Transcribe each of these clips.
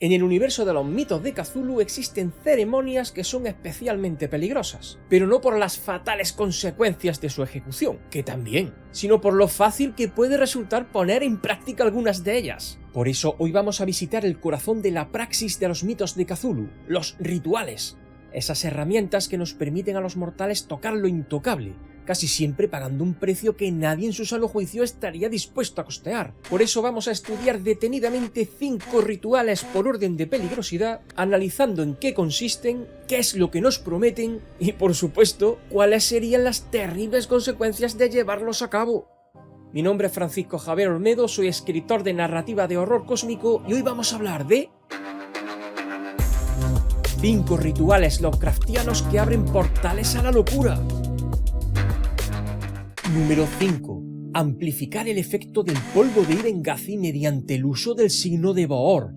En el universo de los mitos de Cthulhu existen ceremonias que son especialmente peligrosas, pero no por las fatales consecuencias de su ejecución, que también, sino por lo fácil que puede resultar poner en práctica algunas de ellas. Por eso hoy vamos a visitar el corazón de la praxis de los mitos de Cthulhu, los rituales, esas herramientas que nos permiten a los mortales tocar lo intocable, casi siempre pagando un precio que nadie en su sano juicio estaría dispuesto a costear. Por eso vamos a estudiar detenidamente 5 rituales por orden de peligrosidad, analizando en qué consisten, qué es lo que nos prometen y, por supuesto, cuáles serían las terribles consecuencias de llevarlos a cabo. Mi nombre es Francisco Javier Olmedo, soy escritor de narrativa de horror cósmico y hoy vamos a hablar de 5 rituales Lovecraftianos que abren portales a la locura. Número 5. Amplificar el efecto del polvo de Ibengazi mediante el uso del signo de Boor.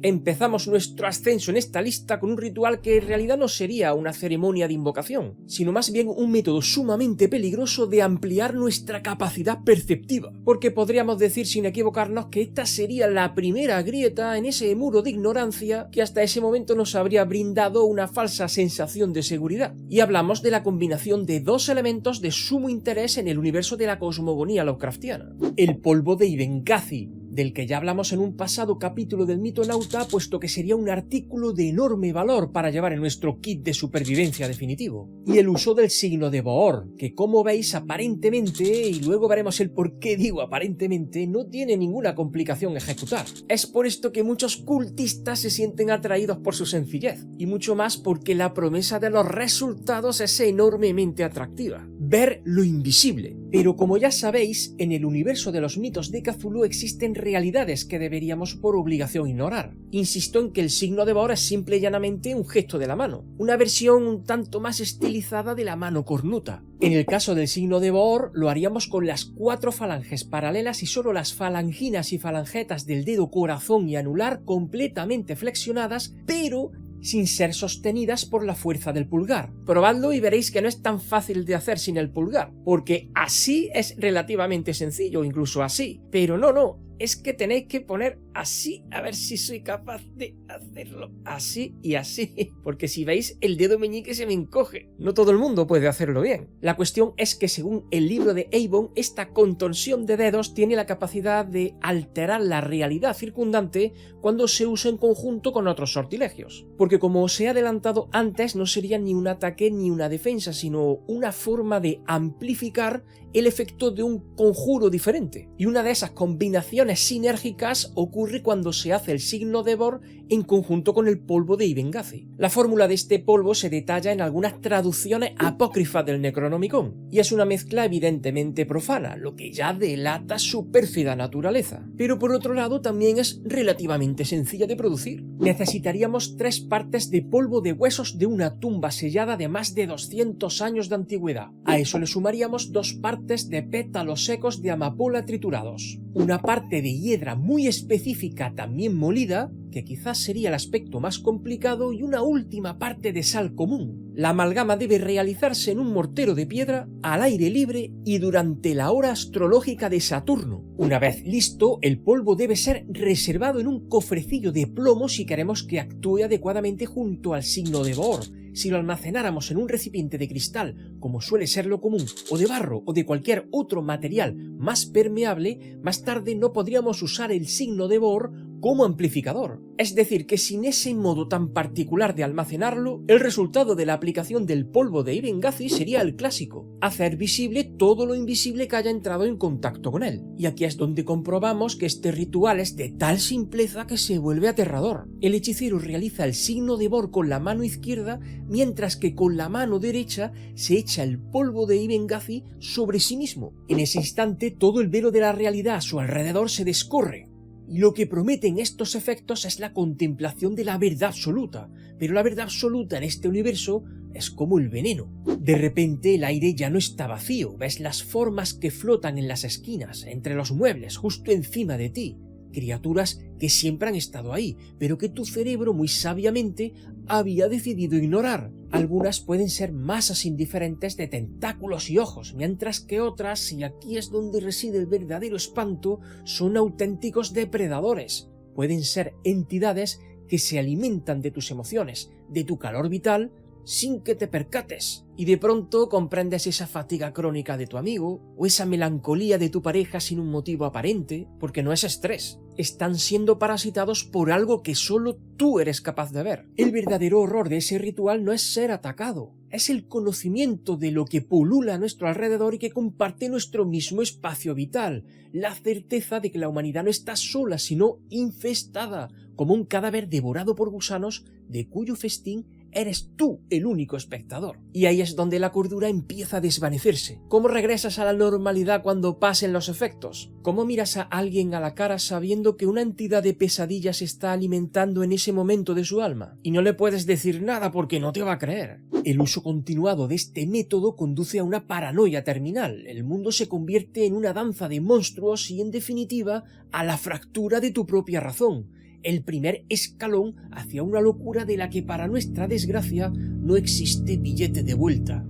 Empezamos nuestro ascenso en esta lista con un ritual que en realidad no sería una ceremonia de invocación, sino más bien un método sumamente peligroso de ampliar nuestra capacidad perceptiva, porque podríamos decir sin equivocarnos que esta sería la primera grieta en ese muro de ignorancia que hasta ese momento nos habría brindado una falsa sensación de seguridad. Y hablamos de la combinación de 2 elementos de sumo interés en el universo de la cosmogonía Lovecraftiana: el polvo de Ibengazi, del que ya hablamos en un pasado capítulo del Mitonauta, puesto que sería un artículo de enorme valor para llevar en nuestro kit de supervivencia definitivo, y el uso del signo de Boor, que como veis aparentemente, y luego veremos el por qué digo aparentemente, no tiene ninguna complicación ejecutar. Es por esto que muchos cultistas se sienten atraídos por su sencillez, y mucho más porque la promesa de los resultados es enormemente atractiva: ver lo invisible. Pero como ya sabéis, en el universo de los mitos de Cthulhu existen realidades que deberíamos por obligación ignorar. Insisto en que el signo de Boor es simple y llanamente un gesto de la mano, una versión un tanto más estilizada de la mano cornuta. En el caso del signo de Boor lo haríamos con las 4 falanges paralelas y solo las falanginas y falangetas del dedo corazón y anular completamente flexionadas, pero sin ser sostenidas por la fuerza del pulgar. Probadlo y veréis que no es tan fácil de hacer sin el pulgar, porque así es relativamente sencillo, incluso así, pero no, es que tenéis que poner así, a ver si soy capaz de hacerlo así y así, porque si veis el dedo meñique se me encoge. No todo el mundo puede hacerlo bien. La cuestión es que según el libro de Avon, esta contorsión de dedos tiene la capacidad de alterar la realidad circundante cuando se usa en conjunto con otros sortilegios, porque como os he adelantado antes, no sería ni un ataque ni una defensa, sino una forma de amplificar el efecto de un conjuro diferente, y una de esas combinaciones sinérgicas ocurre cuando se hace el signo de Boor en conjunto con el polvo de Ibengazi. La fórmula de este polvo se detalla en algunas traducciones apócrifas del Necronomicon, y es una mezcla evidentemente profana, lo que ya delata su pérfida naturaleza, pero por otro lado también es relativamente sencilla de producir. Necesitaríamos 3 partes de polvo de huesos de una tumba sellada de más de 200 años de antigüedad. A eso le sumaríamos 2 partes de pétalos secos de amapola triturados, una parte de hiedra muy específica también molida, que quizás sería el aspecto más complicado, y una última parte de sal común. La amalgama debe realizarse en un mortero de piedra, al aire libre y durante la hora astrológica de Saturno. Una vez listo, el polvo debe ser reservado en un cofrecillo de plomo si queremos que actúe adecuadamente junto al signo de Boor. Si lo almacenáramos en un recipiente de cristal, como suele ser lo común, o de barro o de cualquier otro material más permeable, más tarde no podríamos usar el signo de Boor como amplificador. Es decir, que sin ese modo tan particular de almacenarlo, el resultado de la aplicación del polvo de Ibengazi sería el clásico: hacer visible todo lo invisible que haya entrado en contacto con él. Y aquí es donde comprobamos que este ritual es de tal simpleza que se vuelve aterrador. El hechicero realiza el signo de Boor con la mano izquierda, mientras que con la mano derecha se echa el polvo de Ibengazi sobre sí mismo. En ese instante todo el velo de la realidad a su alrededor se descorre. Y lo que prometen estos efectos es la contemplación de la verdad absoluta, pero la verdad absoluta en este universo es como el veneno. De repente el aire ya no está vacío, ves las formas que flotan en las esquinas, entre los muebles, justo encima de ti. Criaturas que siempre han estado ahí, pero que tu cerebro muy sabiamente había decidido ignorar. Algunas pueden ser masas indiferentes de tentáculos y ojos, mientras que otras, y aquí es donde reside el verdadero espanto, son auténticos depredadores. Pueden ser entidades que se alimentan de tus emociones, de tu calor vital, sin que te percates. Y de pronto comprendes esa fatiga crónica de tu amigo o esa melancolía de tu pareja sin un motivo aparente, porque no es estrés. Están siendo parasitados por algo que solo tú eres capaz de ver. El verdadero horror de ese ritual no es ser atacado, es el conocimiento de lo que pulula a nuestro alrededor y que comparte nuestro mismo espacio vital, la certeza de que la humanidad no está sola, sino infestada, como un cadáver devorado por gusanos de cuyo festín eres tú el único espectador. Y ahí es donde la cordura empieza a desvanecerse. ¿Cómo regresas a la normalidad cuando pasen los efectos? ¿Cómo miras a alguien a la cara sabiendo que una entidad de pesadilla se está alimentando en ese momento de su alma? Y no le puedes decir nada porque no te va a creer. El uso continuado de este método conduce a una paranoia terminal. El mundo se convierte en una danza de monstruos y, en definitiva, a la fractura de tu propia razón. El primer escalón hacia una locura de la que, para nuestra desgracia, no existe billete de vuelta.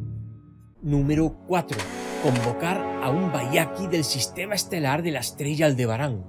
Número 4. Convocar a un Byakhee del sistema estelar de la estrella Aldebarán.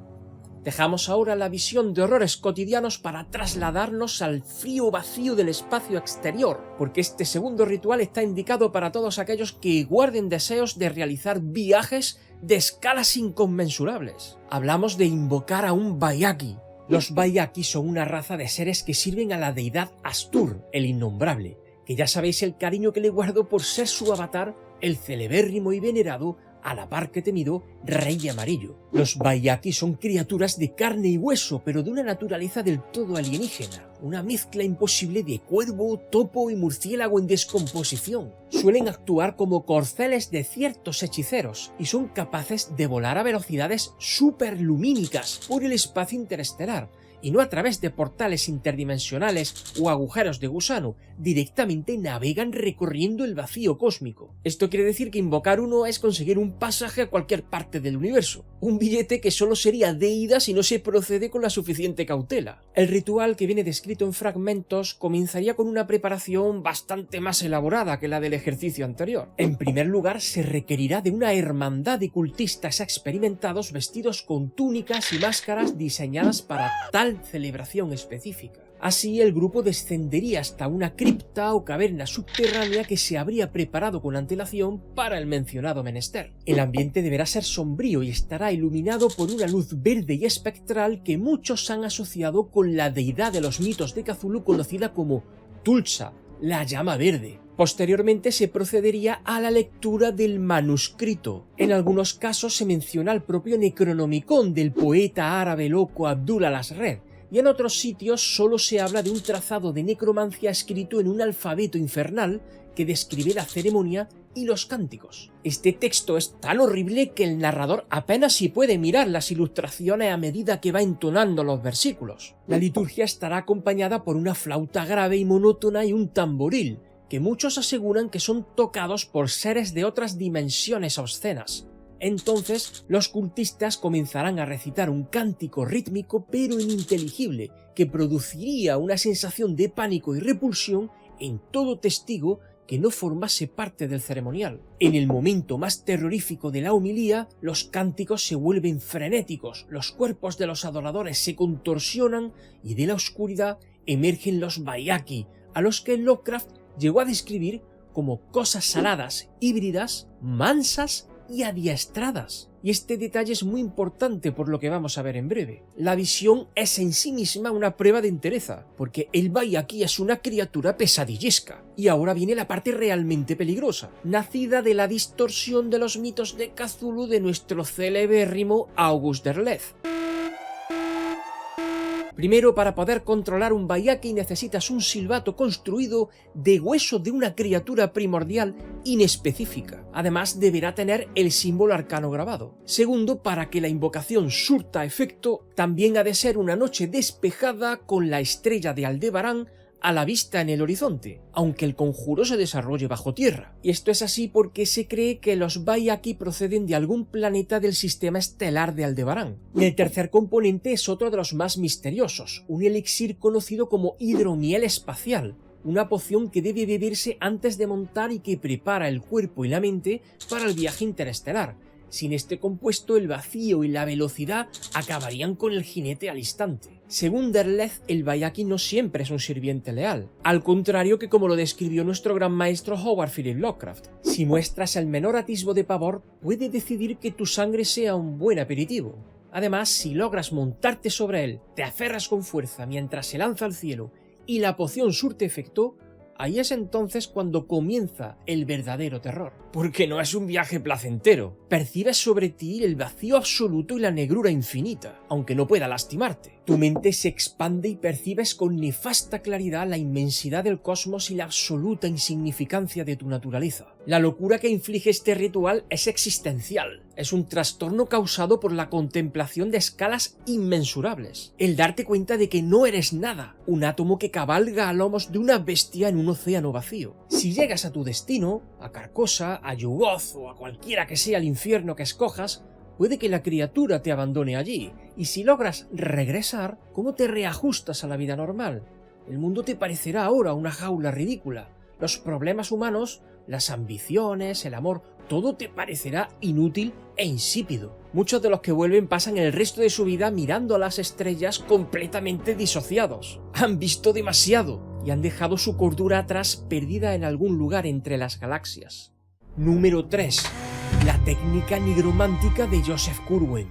Dejamos ahora la visión de horrores cotidianos para trasladarnos al frío vacío del espacio exterior, porque este segundo ritual está indicado para todos aquellos que guarden deseos de realizar viajes de escalas inconmensurables. Hablamos de invocar a un Byakhee. Los Byakhee son una raza de seres que sirven a la deidad Astur, el innombrable, que ya sabéis el cariño que le guardo por ser su avatar, el celebérrimo y venerado, a la par que temido, Rey Amarillo. Los Byakhee son criaturas de carne y hueso, pero de una naturaleza del todo alienígena, una mezcla imposible de cuervo, topo y murciélago en descomposición. Suelen actuar como corceles de ciertos hechiceros y son capaces de volar a velocidades superlumínicas por el espacio interestelar, y no a través de portales interdimensionales o agujeros de gusano, directamente navegan recorriendo el vacío cósmico. Esto quiere decir que invocar uno es conseguir un pasaje a cualquier parte del universo, un billete que solo sería de ida si no se procede con la suficiente cautela. El ritual, que viene descrito en fragmentos, comenzaría con una preparación bastante más elaborada que la del ejercicio anterior. En primer lugar, se requerirá de una hermandad de cultistas experimentados vestidos con túnicas y máscaras diseñadas para tal celebración específica. Así, el grupo descendería hasta una cripta o caverna subterránea que se habría preparado con antelación para el mencionado menester. El ambiente deberá ser sombrío y estará iluminado por una luz verde y espectral que muchos han asociado con la deidad de los mitos de Cthulhu conocida como Tulsa, la llama verde. Posteriormente se procedería a la lectura del manuscrito. En algunos casos se menciona el propio Necronomicon del poeta árabe loco Abdul al-Asred, y en otros sitios solo se habla de un trazado de necromancia escrito en un alfabeto infernal que describe la ceremonia y los cánticos. Este texto es tan horrible que el narrador apenas si puede mirar las ilustraciones a medida que va entonando los versículos. La liturgia estará acompañada por una flauta grave y monótona y un tamboril, que muchos aseguran que son tocados por seres de otras dimensiones obscenas. Entonces, los cultistas comenzarán a recitar un cántico rítmico pero ininteligible, que produciría una sensación de pánico y repulsión en todo testigo que no formase parte del ceremonial. En el momento más terrorífico de la homilía, los cánticos se vuelven frenéticos, los cuerpos de los adoradores se contorsionan y de la oscuridad emergen los Byakhee, a los que Lovecraft llegó a describir como cosas saladas, híbridas, mansas y adiestradas. Y este detalle es muy importante por lo que vamos a ver en breve. La visión es en sí misma una prueba de entereza, porque el Byakhee es una criatura pesadillesca. Y ahora viene la parte realmente peligrosa, nacida de la distorsión de los mitos de Cthulhu de nuestro celebérrimo August Derleth. Primero, para poder controlar un Byakhee necesitas un silbato construido de hueso de una criatura primordial inespecífica. Además, deberá tener el símbolo arcano grabado. Segundo, para que la invocación surta efecto, también ha de ser una noche despejada con la estrella de Aldebarán a la vista en el horizonte, aunque el conjuro se desarrolle bajo tierra. Y esto es así porque se cree que los Byakhee proceden de algún planeta del sistema estelar de Aldebarán. Y el tercer componente es otro de los más misteriosos, un elixir conocido como hidromiel espacial, una poción que debe beberse antes de montar y que prepara el cuerpo y la mente para el viaje interestelar. Sin este compuesto, el vacío y la velocidad acabarían con el jinete al instante. Según Derleth, el Byakhee no siempre es un sirviente leal, al contrario que como lo describió nuestro gran maestro Howard Philip Lovecraft. Si muestras el menor atisbo de pavor, puede decidir que tu sangre sea un buen aperitivo. Además, si logras montarte sobre él, te aferras con fuerza mientras se lanza al cielo y la poción surte efecto, ahí es entonces cuando comienza el verdadero terror. Porque no es un viaje placentero. Percibes sobre ti el vacío absoluto y la negrura infinita, aunque no pueda lastimarte. Tu mente se expande y percibes con nefasta claridad la inmensidad del cosmos y la absoluta insignificancia de tu naturaleza. La locura que inflige este ritual es existencial. Es un trastorno causado por la contemplación de escalas inmensurables. El darte cuenta de que no eres nada, un átomo que cabalga a lomos de una bestia en un océano vacío. Si llegas a tu destino, a Carcosa, a Yugoth o a cualquiera que sea el infierno que escojas, puede que la criatura te abandone allí, y si logras regresar, ¿cómo te reajustas a la vida normal? El mundo te parecerá ahora una jaula ridícula. Los problemas humanos, las ambiciones, el amor, todo te parecerá inútil e insípido. Muchos de los que vuelven pasan el resto de su vida mirando a las estrellas completamente disociados. Han visto demasiado y han dejado su cordura atrás perdida en algún lugar entre las galaxias. Número 3. La técnica nigromántica de Joseph Curwen.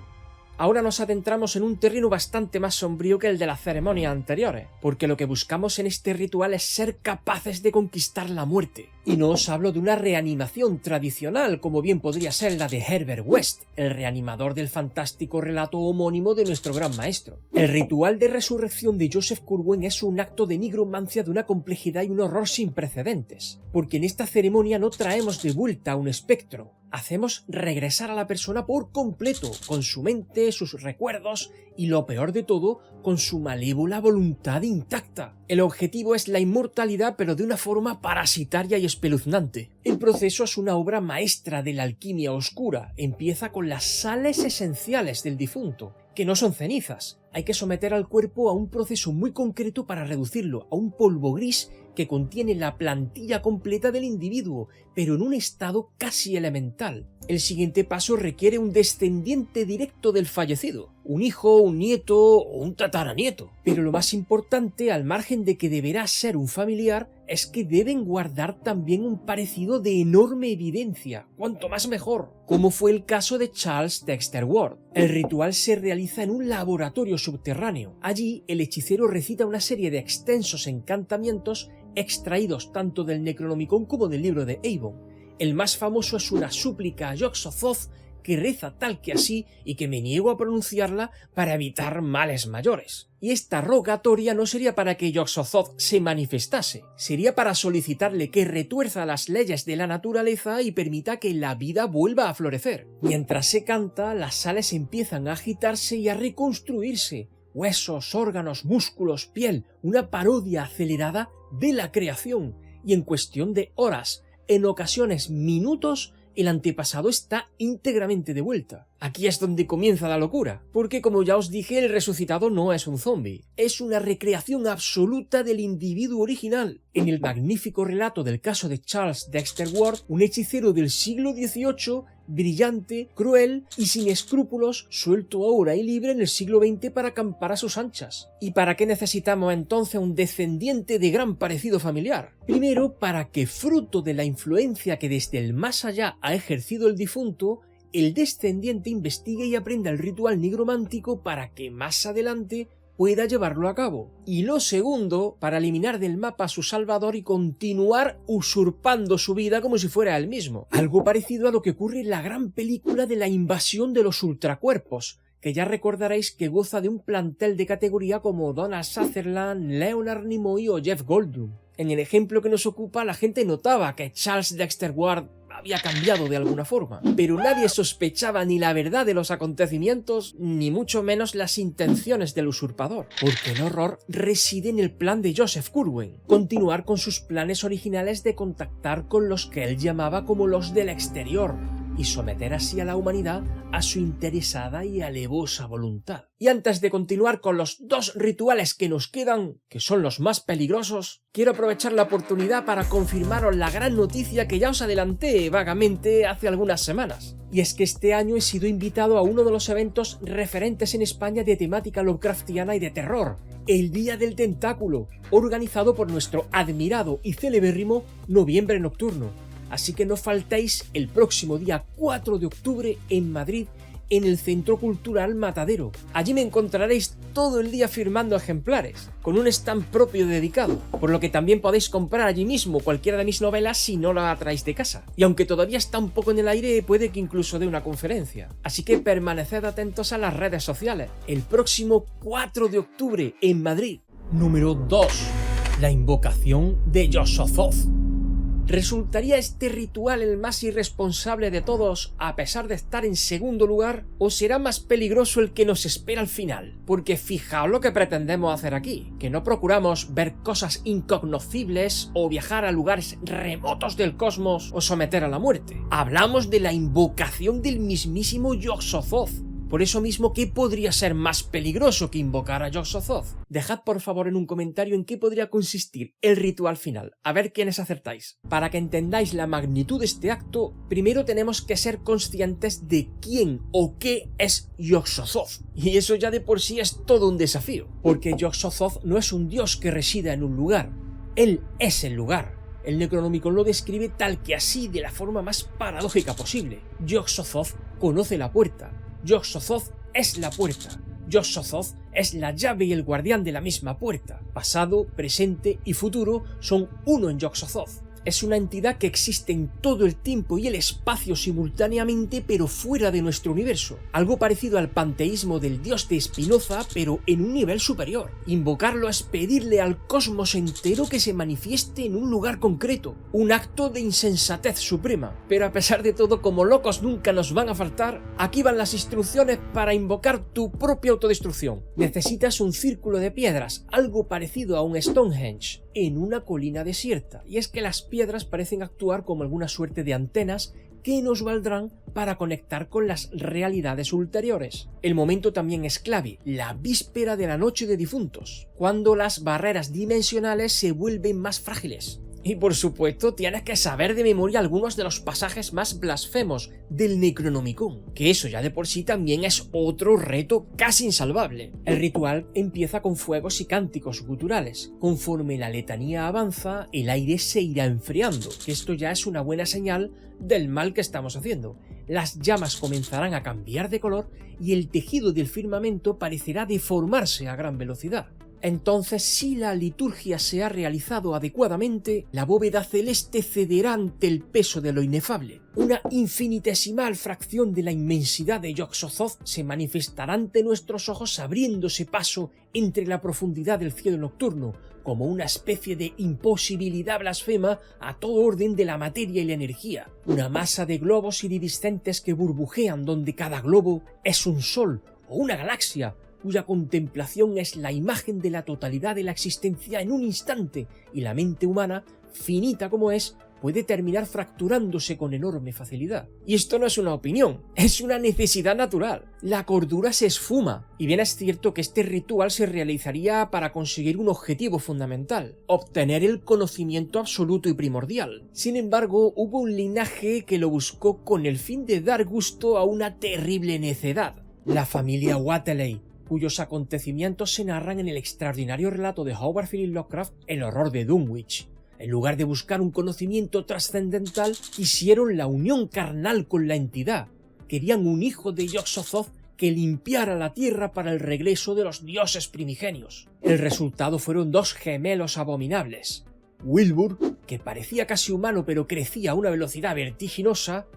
Ahora nos adentramos en un terreno bastante más sombrío que el de las ceremonias anteriores, porque lo que buscamos en este ritual es ser capaces de conquistar la muerte. Y no os hablo de una reanimación tradicional, como bien podría ser la de Herbert West, el reanimador del fantástico relato homónimo de nuestro gran maestro. El ritual de resurrección de Joseph Curwen es un acto de nigromancia de una complejidad y un horror sin precedentes, porque en esta ceremonia no traemos de vuelta a un espectro, hacemos regresar a la persona por completo, con su mente, sus recuerdos y, lo peor de todo, con su malévola voluntad intacta. El objetivo es la inmortalidad, pero de una forma parasitaria y espeluznante. El proceso es una obra maestra de la alquimia oscura. Empieza con las sales esenciales del difunto, que no son cenizas. Hay que someter al cuerpo a un proceso muy concreto para reducirlo a un polvo gris que contiene la plantilla completa del individuo, pero en un estado casi elemental. El siguiente paso requiere un descendiente directo del fallecido, un hijo, un nieto o un tataranieto. Pero lo más importante, al margen de que deberá ser un familiar, es que deben guardar también un parecido de enorme evidencia, cuanto más mejor, como fue el caso de Charles Dexter Ward. El ritual se realiza en un laboratorio subterráneo. Allí, el hechicero recita una serie de extensos encantamientos extraídos tanto del Necronomicon como del libro de Avon. El más famoso es una súplica a Yog-Sothoth que reza tal que así y que me niego a pronunciarla para evitar males mayores. Y esta rogatoria no sería para que Yog-Sothoth se manifestase, sería para solicitarle que retuerza las leyes de la naturaleza y permita que la vida vuelva a florecer. Mientras se canta, las sales empiezan a agitarse y a reconstruirse. Huesos, órganos, músculos, piel, una parodia acelerada de la creación, y en cuestión de horas, en ocasiones minutos, el antepasado está íntegramente de vuelta. Aquí es donde comienza la locura, porque como ya os dije, el resucitado no es un zombie, es una recreación absoluta del individuo original. En el magnífico relato del caso de Charles Dexter Ward, un hechicero del siglo XVIII, brillante, cruel y sin escrúpulos, suelto ahora y libre en el siglo XX para acampar a sus anchas. ¿Y para qué necesitamos entonces un descendiente de gran parecido familiar? Primero, para que, fruto de la influencia que desde el más allá ha ejercido el difunto, el descendiente investigue y aprenda el ritual nigromántico para que más adelante pueda llevarlo a cabo. Y lo segundo, para eliminar del mapa a su salvador y continuar usurpando su vida como si fuera él mismo. Algo parecido a lo que ocurre en la gran película de la invasión de los ultracuerpos, que ya recordaréis que goza de un plantel de categoría como Donald Sutherland, Leonard Nimoy o Jeff Goldblum. En el ejemplo que nos ocupa, la gente notaba que Charles Dexter Ward había cambiado de alguna forma, pero nadie sospechaba ni la verdad de los acontecimientos, ni mucho menos las intenciones del usurpador, porque el horror reside en el plan de Joseph Curwen, continuar con sus planes originales de contactar con los que él llamaba como los del exterior, y someter así a la humanidad a su interesada y alevosa voluntad. Y antes de continuar con los dos rituales que nos quedan, que son los más peligrosos, quiero aprovechar la oportunidad para confirmaros la gran noticia que ya os adelanté vagamente hace algunas semanas. Y es que este año he sido invitado a uno de los eventos referentes en España de temática Lovecraftiana y de terror, el Día del Tentáculo, organizado por nuestro admirado y celebérrimo Noviembre Nocturno. Así que no faltéis el próximo día 4 de octubre en Madrid, en el Centro Cultural Matadero. Allí me encontraréis todo el día firmando ejemplares, con un stand propio dedicado, por lo que también podéis comprar allí mismo cualquiera de mis novelas si no la traéis de casa. Y aunque todavía está un poco en el aire, puede que incluso dé una conferencia. Así que permaneced atentos a las redes sociales. El próximo 4 de octubre en Madrid. Número 2. La invocación de Yog-Sothoth. ¿Resultaría este ritual el más irresponsable de todos a pesar de estar en segundo lugar? ¿O será más peligroso el que nos espera al final? Porque fijaos lo que pretendemos hacer aquí, que no procuramos ver cosas incognoscibles o viajar a lugares remotos del cosmos o someter a la muerte. Hablamos de la invocación del mismísimo Yog-Sothoth. Por eso mismo, ¿qué podría ser más peligroso que invocar a Yog-Sothoth? Dejad por favor en un comentario en qué podría consistir el ritual final, a ver quiénes acertáis. Para que entendáis la magnitud de este acto, primero tenemos que ser conscientes de quién o qué es Yog-Sothoth. Y eso ya de por sí es todo un desafío, porque Yog-Sothoth no es un dios que resida en un lugar, él es el lugar. El Necronomicon lo describe tal que así, de la forma más paradójica posible. Yog-Sothoth conoce la puerta. Yog-Sothoth es la puerta. Yog-Sothoth es la llave y el guardián de la misma puerta. Pasado, presente y futuro son uno en Yog-Sothoth. Es una entidad que existe en todo el tiempo y el espacio simultáneamente, pero fuera de nuestro universo. Algo parecido al panteísmo del dios de Spinoza, pero en un nivel superior. Invocarlo es pedirle al cosmos entero que se manifieste en un lugar concreto. Un acto de insensatez suprema. Pero a pesar de todo, como locos nunca nos van a faltar, aquí van las instrucciones para invocar tu propia autodestrucción. Necesitas un círculo de piedras, algo parecido a un Stonehenge, en una colina desierta. Y es que las piedras parecen actuar como alguna suerte de antenas que nos valdrán para conectar con las realidades ulteriores. El momento también es clave, la víspera de la Noche de Difuntos, cuando las barreras dimensionales se vuelven más frágiles. Y por supuesto tienes que saber de memoria algunos de los pasajes más blasfemos del Necronomicon, que eso ya de por sí también es otro reto casi insalvable. El ritual empieza con fuegos y cánticos guturales. Conforme la letanía avanza, el aire se irá enfriando, que esto ya es una buena señal del mal que estamos haciendo. Las llamas comenzarán a cambiar de color y el tejido del firmamento parecerá deformarse a gran velocidad. Entonces, si la liturgia se ha realizado adecuadamente, la bóveda celeste cederá ante el peso de lo inefable. Una infinitesimal fracción de la inmensidad de Yog-Sothoth se manifestará ante nuestros ojos, abriéndose paso entre la profundidad del cielo nocturno, como una especie de imposibilidad blasfema a todo orden de la materia y la energía. Una masa de globos iridiscentes que burbujean, donde cada globo es un sol o una galaxia, cuya contemplación es la imagen de la totalidad de la existencia en un instante, y la mente humana, finita como es, puede terminar fracturándose con enorme facilidad. Y esto no es una opinión, es una necesidad natural. La cordura se esfuma, y bien es cierto que este ritual se realizaría para conseguir un objetivo fundamental, obtener el conocimiento absoluto y primordial. Sin embargo, hubo un linaje que lo buscó con el fin de dar gusto a una terrible necedad: la familia Whateley, cuyos acontecimientos se narran en el extraordinario relato de Howard Phillips Lovecraft, El horror de Dunwich. En lugar de buscar un conocimiento trascendental, quisieron la unión carnal con la entidad. Querían un hijo de Yog-Sothoth que limpiara la tierra para el regreso de los dioses primigenios. El resultado fueron dos gemelos abominables: Wilbur, que parecía casi humano pero crecía a una velocidad vertiginosa,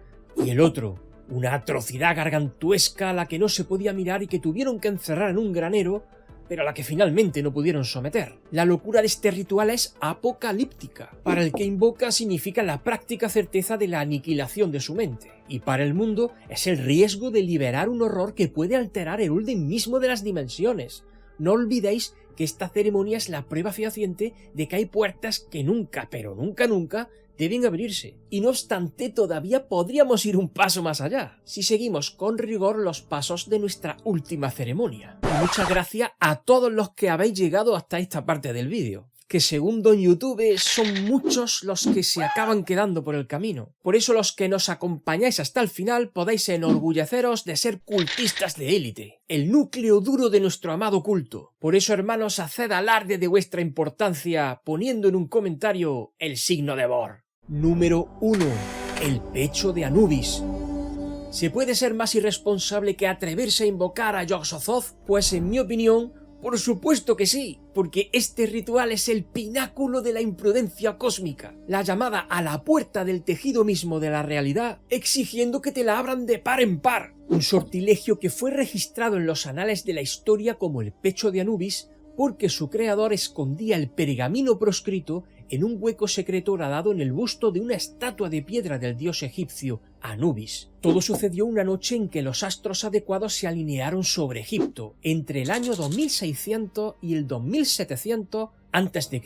y el otro, una atrocidad gargantuesca a la que no se podía mirar y que tuvieron que encerrar en un granero, pero a la que finalmente no pudieron someter. La locura de este ritual es apocalíptica. Para el que invoca significa la práctica certeza de la aniquilación de su mente, y para el mundo es el riesgo de liberar un horror que puede alterar el orden mismo de las dimensiones. No olvidéis que esta ceremonia es la prueba fehaciente de que hay puertas que nunca, pero nunca, deben abrirse. Y no obstante, todavía podríamos ir un paso más allá, si seguimos con rigor los pasos de nuestra última ceremonia. Y muchas gracias a todos los que habéis llegado hasta esta parte del vídeo, que según Don YouTube son muchos los que se acaban quedando por el camino. Por eso los que nos acompañáis hasta el final podéis enorgulleceros de ser cultistas de élite, el núcleo duro de nuestro amado culto. Por eso, hermanos, haced alarde de vuestra importancia poniendo en un comentario el signo de Bor. Número 1. El pecho de Anubis. ¿Se puede ser más irresponsable que atreverse a invocar a Yog-Sothoth? Pues en mi opinión, por supuesto que sí, porque este ritual es el pináculo de la imprudencia cósmica, la llamada a la puerta del tejido mismo de la realidad, exigiendo que te la abran de par en par. Un sortilegio que fue registrado en los anales de la historia como el pecho de Anubis, porque su creador escondía el pergamino proscrito en un hueco secreto horadado en el busto de una estatua de piedra del dios egipcio Anubis. Todo sucedió una noche en que los astros adecuados se alinearon sobre Egipto, entre el año 2600 y el 2700 a.C.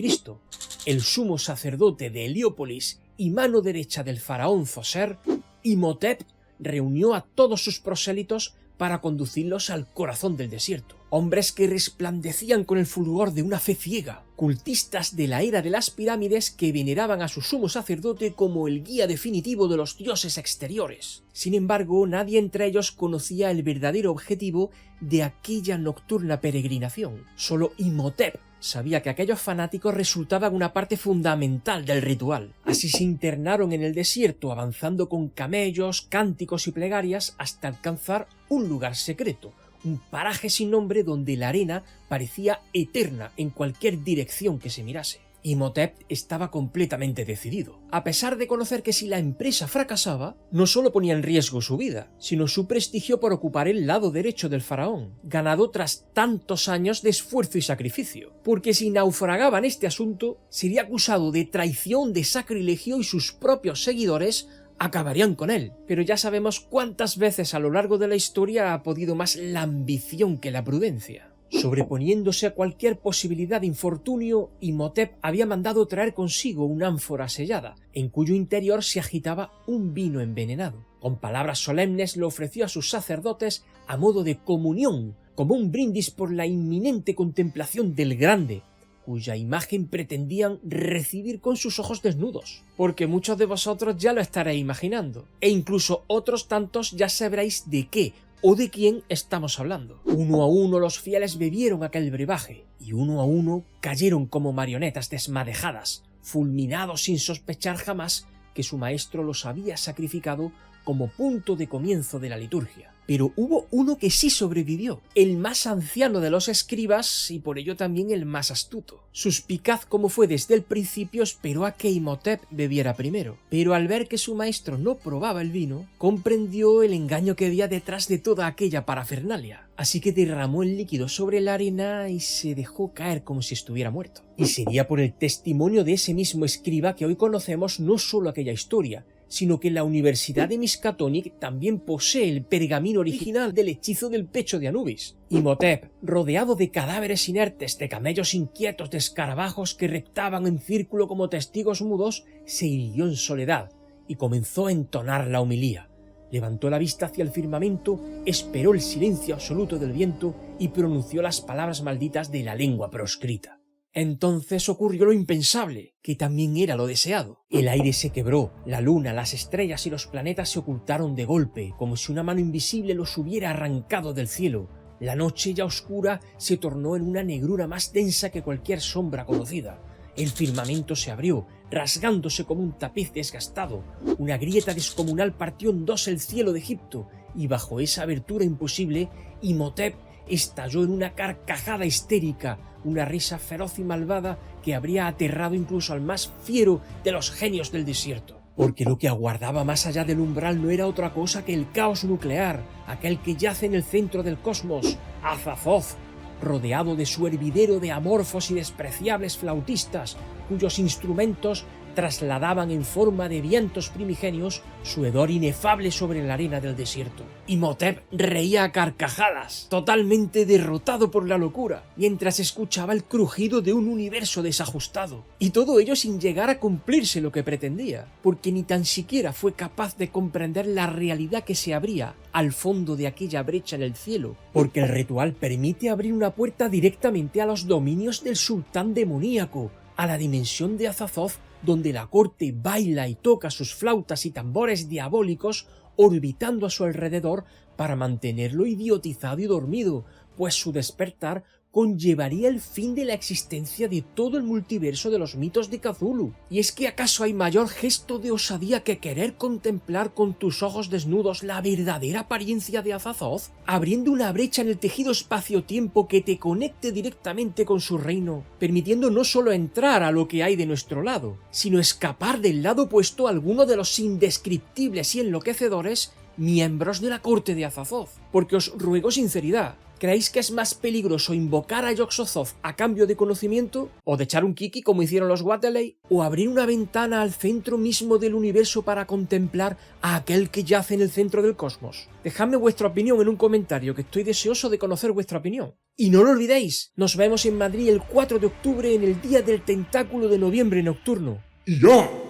El sumo sacerdote de Heliópolis y mano derecha del faraón Zoser, Imhotep, reunió a todos sus prosélitos para conducirlos al corazón del desierto. Hombres que resplandecían con el fulgor de una fe ciega, cultistas de la era de las pirámides que veneraban a su sumo sacerdote como el guía definitivo de los dioses exteriores. Sin embargo, nadie entre ellos conocía el verdadero objetivo de aquella nocturna peregrinación. Solo Imhotep sabía que aquellos fanáticos resultaban una parte fundamental del ritual. Así se internaron en el desierto, avanzando con camellos, cánticos y plegarias hasta alcanzar un lugar secreto, un paraje sin nombre donde la arena parecía eterna en cualquier dirección que se mirase. Imhotep estaba completamente decidido, a pesar de conocer que si la empresa fracasaba, no solo ponía en riesgo su vida, sino su prestigio por ocupar el lado derecho del faraón, ganado tras tantos años de esfuerzo y sacrificio, porque si naufragaba en este asunto, sería acusado de traición, de sacrilegio y sus propios seguidores acabarían con él. Pero ya sabemos cuántas veces a lo largo de la historia ha podido más la ambición que la prudencia. Sobreponiéndose a cualquier posibilidad de infortunio, Imhotep había mandado traer consigo una ánfora sellada, en cuyo interior se agitaba un vino envenenado. Con palabras solemnes lo ofreció a sus sacerdotes a modo de comunión, como un brindis por la inminente contemplación del Grande, cuya imagen pretendían recibir con sus ojos desnudos, porque muchos de vosotros ya lo estaréis imaginando, e incluso otros tantos ya sabréis de qué o de quién estamos hablando. Uno a uno los fieles bebieron aquel brebaje, y uno a uno cayeron como marionetas desmadejadas, fulminados sin sospechar jamás que su maestro los había sacrificado como punto de comienzo de la liturgia. Pero hubo uno que sí sobrevivió, el más anciano de los escribas y por ello también el más astuto. Suspicaz como fue desde el principio, esperó a que Imhotep bebiera primero, pero al ver que su maestro no probaba el vino, comprendió el engaño que había detrás de toda aquella parafernalia, así que derramó el líquido sobre la arena y se dejó caer como si estuviera muerto. Y sería por el testimonio de ese mismo escriba que hoy conocemos no solo aquella historia, sino que la Universidad de Miskatonic también posee el pergamino original del hechizo del pecho de Anubis. Imhotep, rodeado de cadáveres inertes, de camellos inquietos, de escarabajos que reptaban en círculo como testigos mudos, se irguió en soledad y comenzó a entonar la homilía. Levantó la vista hacia el firmamento, esperó el silencio absoluto del viento y pronunció las palabras malditas de la lengua proscrita. Entonces ocurrió lo impensable, que también era lo deseado. El aire se quebró, la luna, las estrellas y los planetas se ocultaron de golpe, como si una mano invisible los hubiera arrancado del cielo. La noche ya oscura se tornó en una negrura más densa que cualquier sombra conocida. El firmamento se abrió, rasgándose como un tapiz desgastado. Una grieta descomunal partió en dos el cielo de Egipto, y bajo esa abertura imposible, Imhotep estalló en una carcajada histérica, una risa feroz y malvada que habría aterrado incluso al más fiero de los genios del desierto. Porque lo que aguardaba más allá del umbral no era otra cosa que el caos nuclear, aquel que yace en el centro del cosmos, Azathoth, rodeado de su hervidero de amorfos y despreciables flautistas, cuyos instrumentos trasladaban en forma de vientos primigenios su hedor inefable sobre la arena del desierto. Imhotep reía a carcajadas, totalmente derrotado por la locura, mientras escuchaba el crujido de un universo desajustado. Y todo ello sin llegar a cumplirse lo que pretendía, porque ni tan siquiera fue capaz de comprender la realidad que se abría al fondo de aquella brecha en el cielo, porque el ritual permite abrir una puerta directamente a los dominios del sultán demoníaco, a la dimensión de Azathoth, donde la corte baila y toca sus flautas y tambores diabólicos orbitando a su alrededor para mantenerlo idiotizado y dormido, pues su despertar conllevaría el fin de la existencia de todo el multiverso de los mitos de Cthulhu. ¿Y es que acaso hay mayor gesto de osadía que querer contemplar con tus ojos desnudos la verdadera apariencia de Azathoth, abriendo una brecha en el tejido espacio-tiempo que te conecte directamente con su reino, permitiendo no solo entrar a lo que hay de nuestro lado, sino escapar del lado opuesto a alguno de los indescriptibles y enloquecedores miembros de la corte de Azathoth? Porque os ruego sinceridad, ¿creéis que es más peligroso invocar a Yog-Sothoth a cambio de conocimiento, o de echar un kiki como hicieron los Wateley, o abrir una ventana al centro mismo del universo para contemplar a aquel que yace en el centro del cosmos? Dejadme vuestra opinión en un comentario, que estoy deseoso de conocer vuestra opinión. Y no lo olvidéis, nos vemos en Madrid el 4 de octubre en el Día del Tentáculo de Noviembre Nocturno. ¡Y ya!